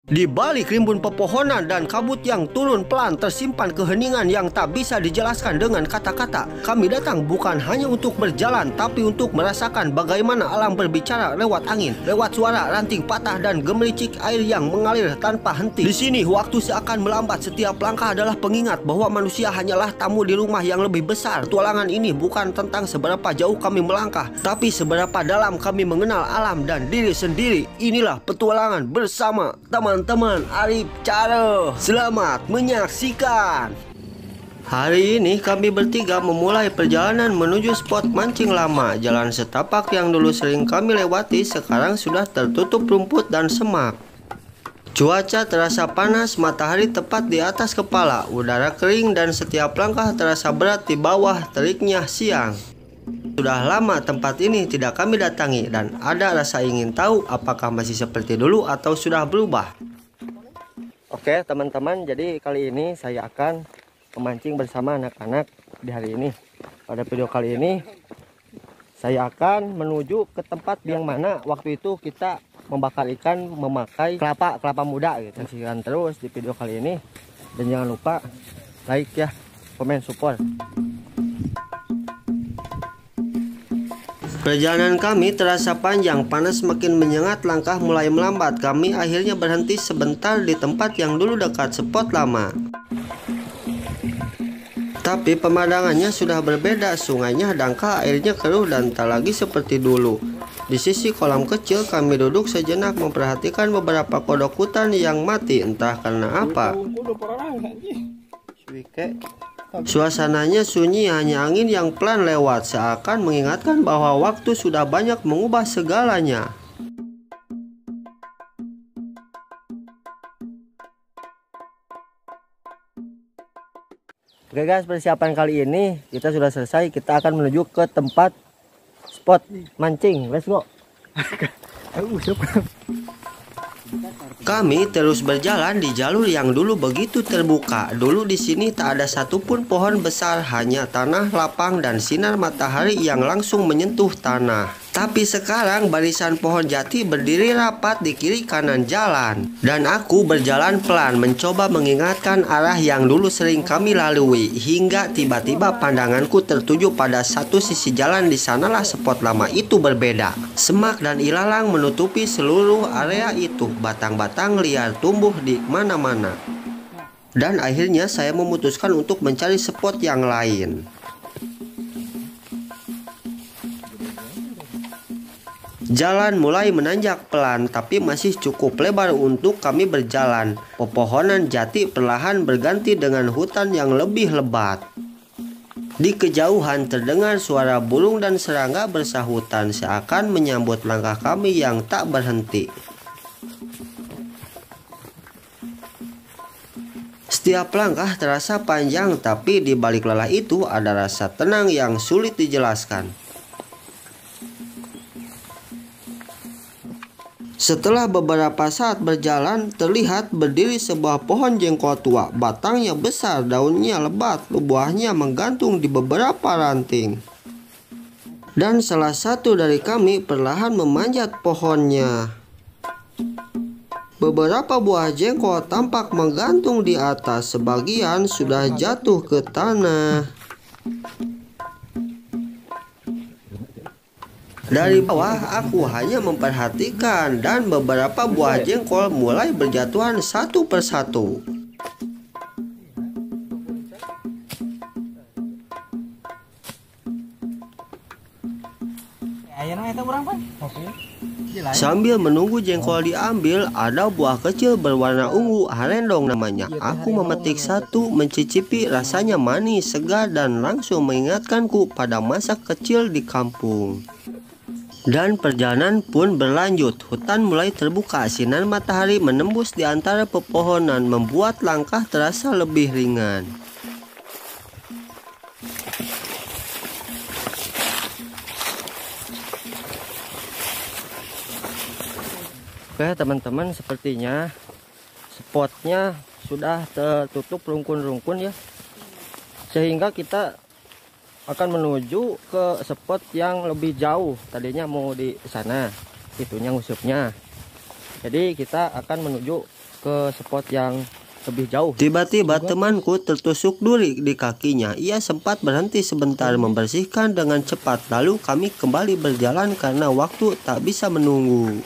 Di balik rimbun pepohonan dan kabut yang turun pelan tersimpan keheningan yang tak bisa dijelaskan dengan kata-kata. Kami datang bukan hanya untuk berjalan, tapi untuk merasakan bagaimana alam berbicara lewat angin, lewat suara ranting patah dan gemericik air yang mengalir tanpa henti. Di sini waktu seakan melambat, setiap langkah adalah pengingat bahwa manusia hanyalah tamu di rumah yang lebih besar. Petualangan ini bukan tentang seberapa jauh kami melangkah, tapi seberapa dalam kami mengenal alam dan diri sendiri. Inilah petualangan bersama teman-teman Arif Cara. Selamat menyaksikan. Hari ini kami bertiga memulai perjalanan menuju spot mancing lama. Jalan setapak yang dulu sering kami lewati sekarang sudah tertutup rumput dan semak. Cuaca terasa panas, matahari tepat di atas kepala, udara kering dan setiap langkah terasa berat di bawah teriknya siang. Sudah lama tempat ini tidak kami datangi dan ada rasa ingin tahu apakah masih seperti dulu atau sudah berubah. Oke teman-teman, jadi kali ini saya akan memancing bersama anak-anak di hari ini. Pada video kali ini saya akan menuju ke tempat yang mana waktu itu kita membakar ikan memakai kelapa muda gitu. Saksikan terus di video kali ini dan jangan lupa like ya, komen, support. Perjalanan kami terasa panjang, panas semakin menyengat, langkah mulai melambat. Kami akhirnya berhenti sebentar di tempat yang dulu dekat spot lama. Tapi pemandangannya sudah berbeda, sungainya dangkal, airnya keruh dan tak lagi seperti dulu. Di sisi kolam kecil kami duduk sejenak memperhatikan beberapa kodok hutan yang mati, entah karena apa. Suasananya sunyi, hanya angin yang pelan lewat, seakan mengingatkan bahwa waktu sudah banyak mengubah segalanya. Oke guys, persiapan kali ini kita sudah selesai. Kita akan menuju ke tempat spot mancing. Let's go. Kami terus berjalan di jalur yang dulu begitu terbuka. Dulu di sini tak ada satupun pohon besar, hanya tanah lapang dan sinar matahari yang langsung menyentuh tanah. Tapi sekarang barisan pohon jati berdiri rapat di kiri kanan jalan. Dan aku berjalan pelan mencoba mengingatkan arah yang dulu sering kami lalui. Hingga tiba-tiba pandanganku tertuju pada satu sisi jalan. Di sanalah spot lama itu berbeda. Semak dan ilalang menutupi seluruh area itu. Batang-batang liar tumbuh di mana-mana. Dan akhirnya saya memutuskan untuk mencari spot yang lain. Jalan mulai menanjak pelan, tapi masih cukup lebar untuk kami berjalan. Pepohonan jati perlahan berganti dengan hutan yang lebih lebat. Di kejauhan terdengar suara burung dan serangga bersahutan, seakan menyambut langkah kami yang tak berhenti. Setiap langkah terasa panjang, tapi di balik lelah itu ada rasa tenang yang sulit dijelaskan. Setelah beberapa saat berjalan, terlihat berdiri sebuah pohon jengkol tua. Batangnya besar, daunnya lebat, buahnya menggantung di beberapa ranting. Dan salah satu dari kami perlahan memanjat pohonnya. Beberapa buah jengkol tampak menggantung di atas, sebagian sudah jatuh ke tanah. Dari bawah aku hanya memperhatikan dan beberapa buah jengkol mulai berjatuhan satu persatu. Sambil menunggu jengkol diambil, ada buah kecil berwarna ungu, harendong namanya. Aku memetik satu, mencicipi, rasanya manis, segar dan langsung mengingatkanku pada masa kecil di kampung. Dan perjalanan pun berlanjut. Hutan mulai terbuka, sinar matahari menembus di antara pepohonan, membuat langkah terasa lebih ringan. Oke teman-teman, sepertinya spotnya sudah tertutup rungkun-rungkun ya, sehingga kita akan menuju ke spot yang lebih jauh. Tadinya mau di sana, itunya ngusupnya. Jadi kita akan menuju ke spot yang lebih jauh. Tiba-tiba temanku tertusuk duri di kakinya. Ia sempat berhenti sebentar membersihkan dengan cepat. Lalu kami kembali berjalan karena waktu tak bisa menunggu.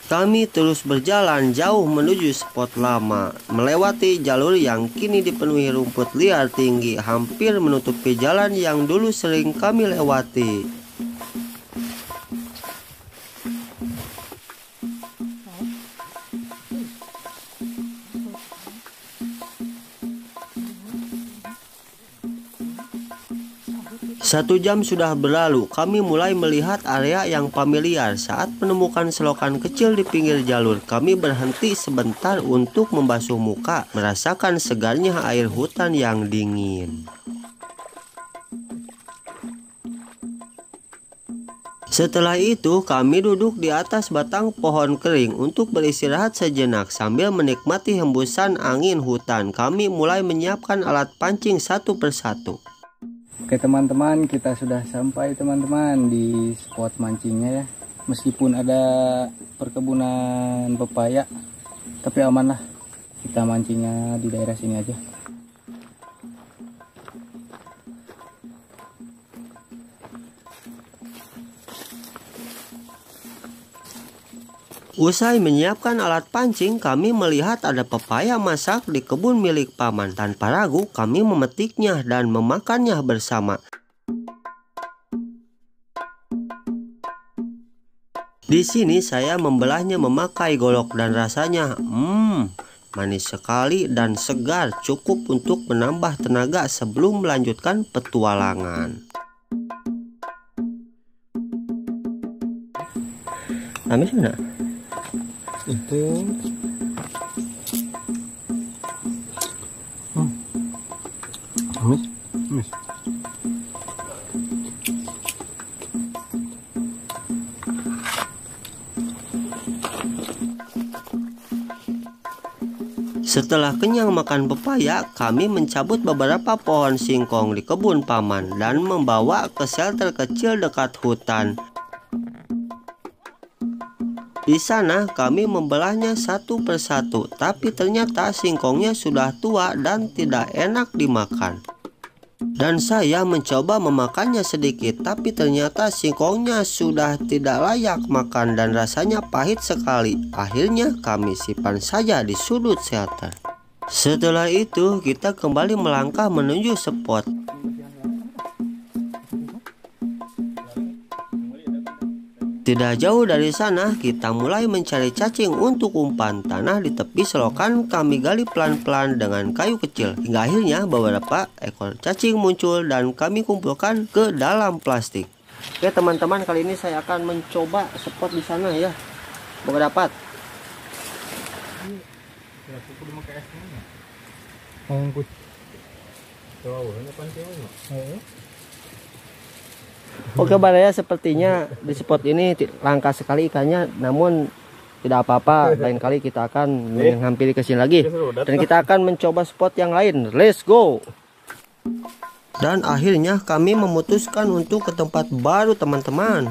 Kami terus berjalan jauh menuju spot lama, melewati jalur yang kini dipenuhi rumput liar tinggi, hampir menutupi jalan yang dulu sering kami lewati. Satu jam sudah berlalu, kami mulai melihat area yang familiar. Saat menemukan selokan kecil di pinggir jalur, kami berhenti sebentar untuk membasuh muka, merasakan segarnya air hutan yang dingin. Setelah itu, kami duduk di atas batang pohon kering untuk beristirahat sejenak sambil menikmati hembusan angin hutan. Kami mulai menyiapkan alat pancing satu persatu. Oke teman-teman, kita sudah sampai teman-teman di spot mancingnya ya. Meskipun ada perkebunan pepaya, tapi aman lah. Kita mancingnya di daerah sini aja. Usai menyiapkan alat pancing, kami melihat ada pepaya masak di kebun milik paman. Tanpa ragu, kami memetiknya dan memakannya bersama. Di sini saya membelahnya memakai golok dan rasanya manis sekali dan segar, cukup untuk menambah tenaga sebelum melanjutkan petualangan. Amis mana? Itu amis. Setelah kenyang makan pepaya, kami mencabut beberapa pohon singkong di kebun paman dan membawa ke shelter kecil dekat hutan. Di sana kami membelahnya satu persatu, tapi ternyata singkongnya sudah tua dan tidak enak dimakan. Dan saya mencoba memakannya sedikit, tapi ternyata singkongnya sudah tidak layak makan dan rasanya pahit sekali. Akhirnya kami simpan saja di sudut shelter. Setelah itu kita kembali melangkah menuju spot. Tidak jauh dari sana, kita mulai mencari cacing untuk umpan. Tanah di tepi selokan kami gali pelan-pelan dengan kayu kecil. Hingga akhirnya beberapa ekor cacing muncul dan kami kumpulkan ke dalam plastik. Oke teman-teman, kali ini saya akan mencoba spot di sana ya. Semoga dapat. Oke Baraya, sepertinya di spot ini langka sekali ikannya, namun tidak apa-apa, lain kali kita akan menghampiri ke sini lagi dan kita akan mencoba spot yang lain. Let's go. Dan akhirnya kami memutuskan untuk ke tempat baru teman-teman.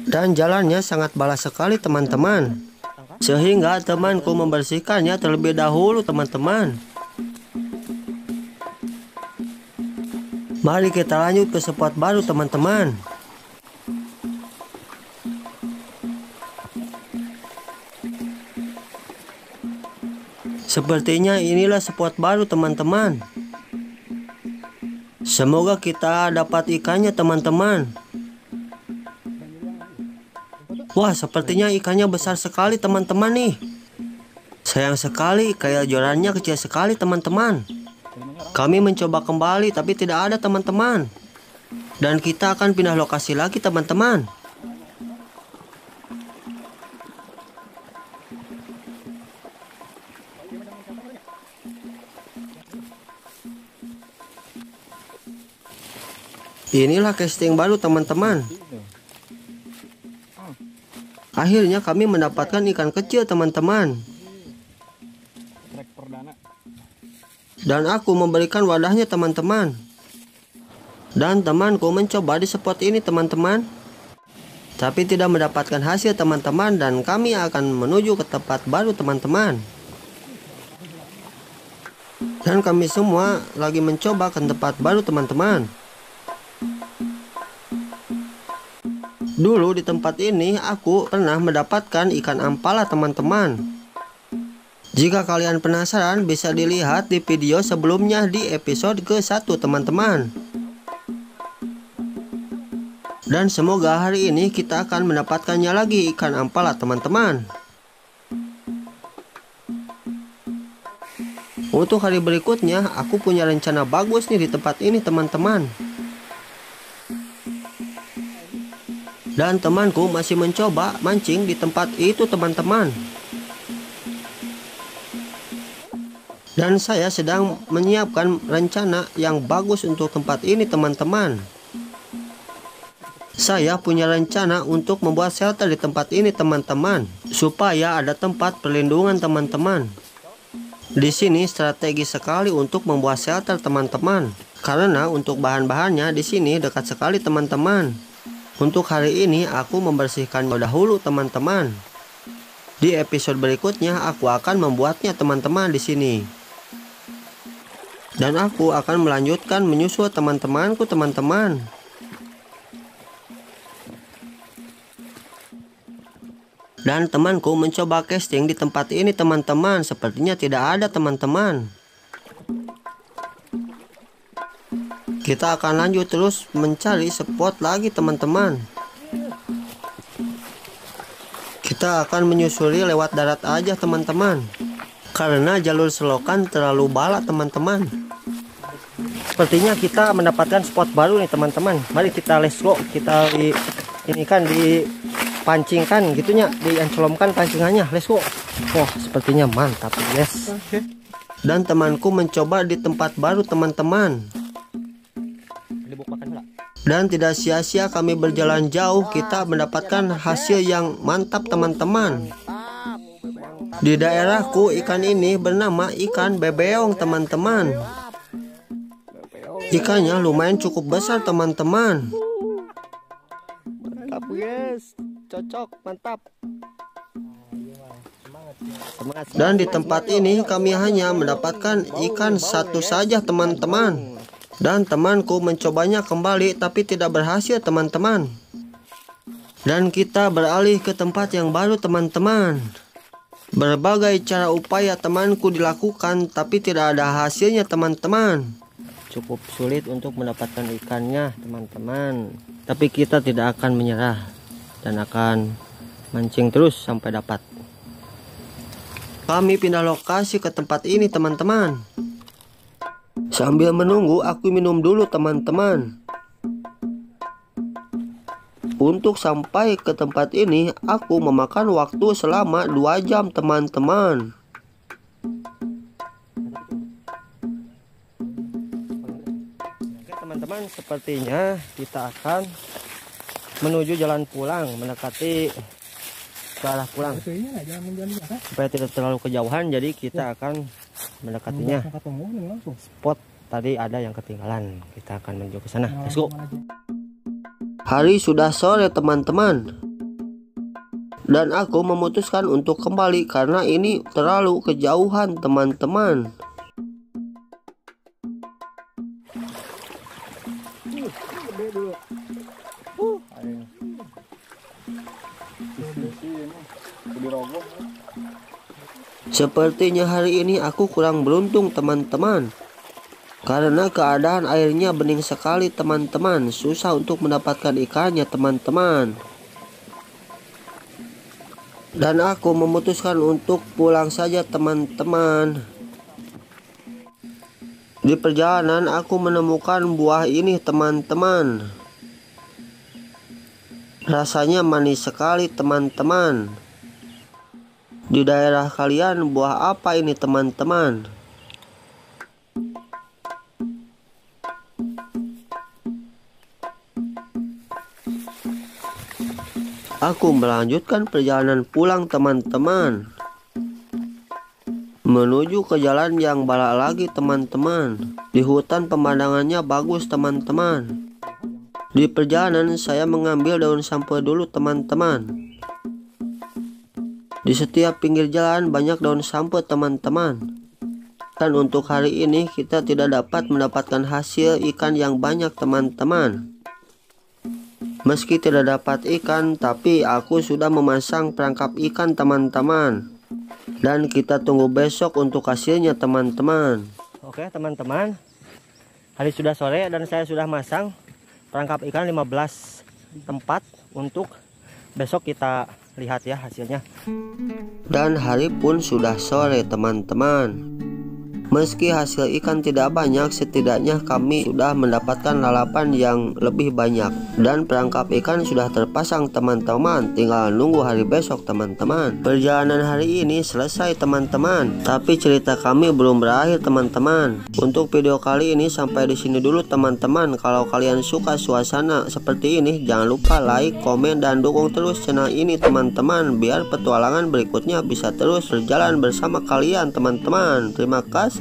Dan jalannya sangat balas sekali teman-teman, sehingga temanku membersihkannya terlebih dahulu teman-teman. Mari kita lanjut ke spot baru teman-teman. Sepertinya inilah spot baru teman-teman. Semoga kita dapat ikannya teman-teman. Wah, sepertinya ikannya besar sekali teman-teman nih. Sayang sekali, kayak jorannya kecil sekali teman-teman. Kami mencoba kembali tapi tidak ada teman-teman. Dan kita akan pindah lokasi lagi teman-teman. Inilah casting baru teman-teman. Akhirnya kami mendapatkan ikan kecil teman-teman. Dan aku memberikan wadahnya teman-teman. Dan temanku mencoba di spot ini teman-teman, tapi tidak mendapatkan hasil teman-teman, dan kami akan menuju ke tempat baru teman-teman. Dan kami semua lagi mencoba ke tempat baru teman-teman. Dulu di tempat ini aku pernah mendapatkan ikan ampala teman-teman. Jika kalian penasaran bisa dilihat di video sebelumnya di episode ke-1 teman-teman. Dan semoga hari ini kita akan mendapatkannya lagi ikan ampala teman-teman. Untuk hari berikutnya aku punya rencana bagus nih di tempat ini teman-teman. Dan temanku masih mencoba mancing di tempat itu teman-teman. Dan saya sedang menyiapkan rencana yang bagus untuk tempat ini teman-teman. Saya punya rencana untuk membuat shelter di tempat ini teman-teman, supaya ada tempat perlindungan teman-teman. Di sini strategis sekali untuk membuat shelter teman-teman, karena untuk bahan-bahannya di sini dekat sekali teman-teman. Untuk hari ini aku membersihkan dahulu teman-teman. Di episode berikutnya aku akan membuatnya teman-teman di sini. Dan aku akan melanjutkan menyusul teman-temanku teman-teman. Dan temanku mencoba casting di tempat ini teman-teman. Sepertinya tidak ada teman-teman. Kita akan lanjut terus mencari spot lagi teman-teman. Kita akan menyusuri lewat darat aja teman-teman, karena jalur selokan terlalu balak teman-teman. Sepertinya kita mendapatkan spot baru nih teman-teman. Mari kita let's go. Kita dipancingkan gitunya, diancolomkan pancingannya. Let's go. Wah, sepertinya mantap guys. Dan temanku mencoba di tempat baru teman-teman. Dan tidak sia-sia kami berjalan jauh, kita mendapatkan hasil yang mantap teman-teman. Di daerahku ikan ini bernama ikan bebeong teman-teman. Ikannya lumayan cukup besar teman-teman. Mantap guys, cocok, mantap. Dan di tempat ini kami hanya mendapatkan ikan satu saja teman-teman. Dan temanku mencobanya kembali tapi tidak berhasil teman-teman. Dan kita beralih ke tempat yang baru teman-teman. Berbagai cara upaya temanku dilakukan tapi tidak ada hasilnya teman-teman. Cukup sulit untuk mendapatkan ikannya teman-teman. Tapi kita tidak akan menyerah dan akan mancing terus sampai dapat. Kami pindah lokasi ke tempat ini teman-teman. Sambil menunggu aku minum dulu teman-teman. Untuk sampai ke tempat ini aku memakan waktu selama 2 jam teman-teman. Oke teman-teman, sepertinya kita akan menuju jalan pulang, mendekati ke arah pulang. Supaya tidak terlalu kejauhan, jadi kita akan mendekatinya. Spot tadi ada yang ketinggalan, kita akan menuju ke sana. Let's go. Hari sudah sore teman-teman. Dan aku memutuskan untuk kembali karena ini terlalu kejauhan teman-teman. Sepertinya hari ini aku kurang beruntung teman-teman, karena keadaan airnya bening sekali teman-teman. Susah untuk mendapatkan ikannya teman-teman. Dan aku memutuskan untuk pulang saja teman-teman. Di perjalanan aku menemukan buah ini teman-teman. Rasanya manis sekali teman-teman. Di daerah kalian buah apa ini teman-teman? Aku melanjutkan perjalanan pulang teman-teman, menuju ke jalan yang balak lagi teman-teman. Di hutan pemandangannya bagus teman-teman. Di perjalanan saya mengambil daun sampah dulu teman-teman. Di setiap pinggir jalan banyak daun sampah teman-teman. Dan untuk hari ini kita tidak dapat mendapatkan hasil ikan yang banyak teman-teman. Meski tidak dapat ikan, tapi aku sudah memasang perangkap ikan teman-teman. Dan kita tunggu besok untuk hasilnya teman-teman. Oke teman-teman, hari sudah sore dan saya sudah masang perangkap ikan 15 tempat untuk besok kita lihat ya hasilnya. Dan hari pun sudah sore teman-teman. Meski hasil ikan tidak banyak, setidaknya kami sudah mendapatkan lalapan yang lebih banyak. Dan perangkap ikan sudah terpasang teman-teman, tinggal nunggu hari besok teman-teman. Perjalanan hari ini selesai teman-teman, tapi cerita kami belum berakhir teman-teman. Untuk video kali ini sampai di sini dulu teman-teman. Kalau kalian suka suasana seperti ini, jangan lupa like, komen, dan dukung terus channel ini teman-teman, biar petualangan berikutnya bisa terus berjalan bersama kalian teman-teman. Terima kasih.